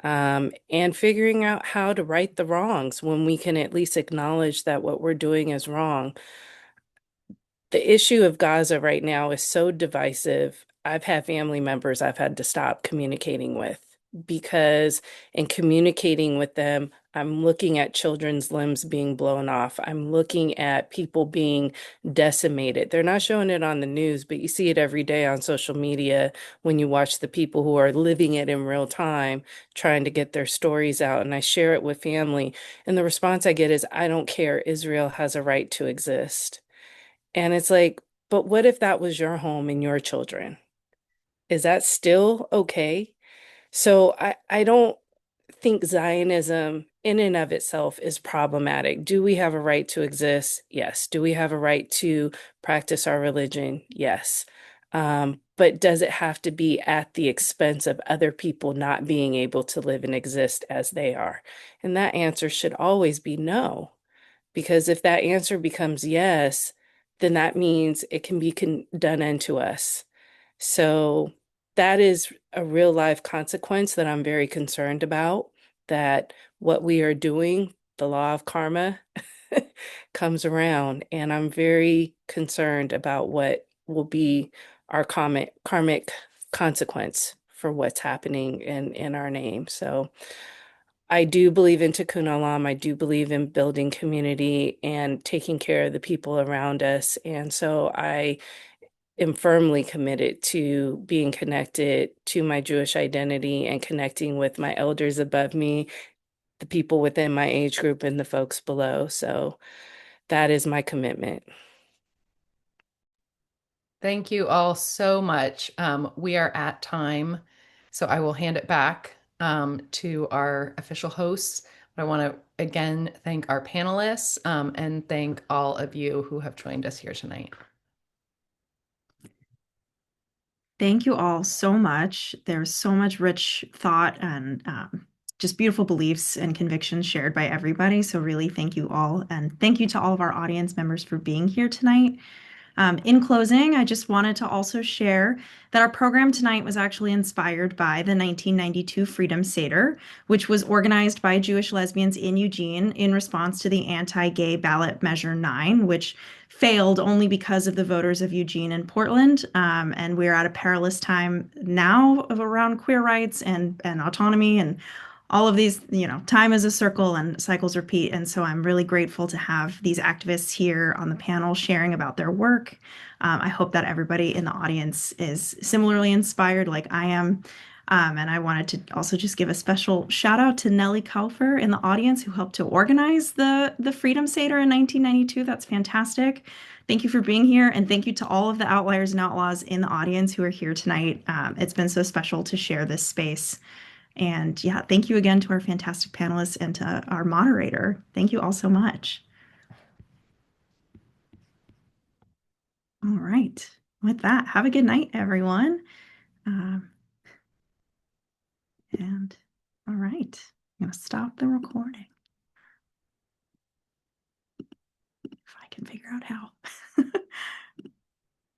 and figuring out how to right the wrongs when we can at least acknowledge that what we're doing is wrong. The issue of Gaza right now is so divisive. I've had family members I've had to stop communicating with because in communicating with them, I'm looking at children's limbs being blown off. I'm looking at people being decimated. They're not showing it on the news, but you see it every day on social media when you watch the people who are living it in real time, trying to get their stories out. And I share it with family. And the response I get is, I don't care. Israel has a right to exist. And it's like, but what if that was your home and your children? Is that still okay? So I don't think Zionism in and of itself is problematic. Do we have a right to exist? Yes. Do we have a right to practice our religion? Yes. But does it have to be at the expense of other people not being able to live and exist as they are? And that answer should always be no. Because if that answer becomes yes, then that means it can be done unto us. So that is a real life consequence that I'm very concerned about, that what we are doing, the law of karma, comes around. And I'm very concerned about what will be our karmic consequence for what's happening in our name. So I do believe in Tikkun Olam. I do believe in building community and taking care of the people around us. And so I am firmly committed to being connected to my Jewish identity and connecting with my elders above me, the people within my age group, and the folks below. So that is my commitment. Thank you all so much. We are at time, so I will hand it back to our official hosts. But I want to again thank our panelists and thank all of you who have joined us here tonight. Thank you all so much. There's so much rich thought and just beautiful beliefs and convictions shared by everybody. So really thank you all. And thank you to all of our audience members for being here tonight. In closing, I just wanted to also share that our program tonight was actually inspired by the 1992 Freedom Seder, which was organized by Jewish lesbians in Eugene in response to the anti-gay ballot Measure 9, which failed only because of the voters of Eugene and Portland. And we're at a perilous time now of around queer rights and autonomy and all of these, time is a circle and cycles repeat. And so I'm really grateful to have these activists here on the panel sharing about their work. I hope that everybody in the audience is similarly inspired like I am. And I wanted to also just give a special shout out to Nellie Kaufer in the audience who helped to organize the Freedom Seder in 1992. That's fantastic. Thank you for being here. And thank you to all of the outliers and outlaws in the audience who are here tonight. It's been so special to share this space. And yeah, thank you again to our fantastic panelists and to our moderator. Thank you all so much. All right. With that, have a good night, everyone. And all right, I'm going to stop the recording if I can figure out how.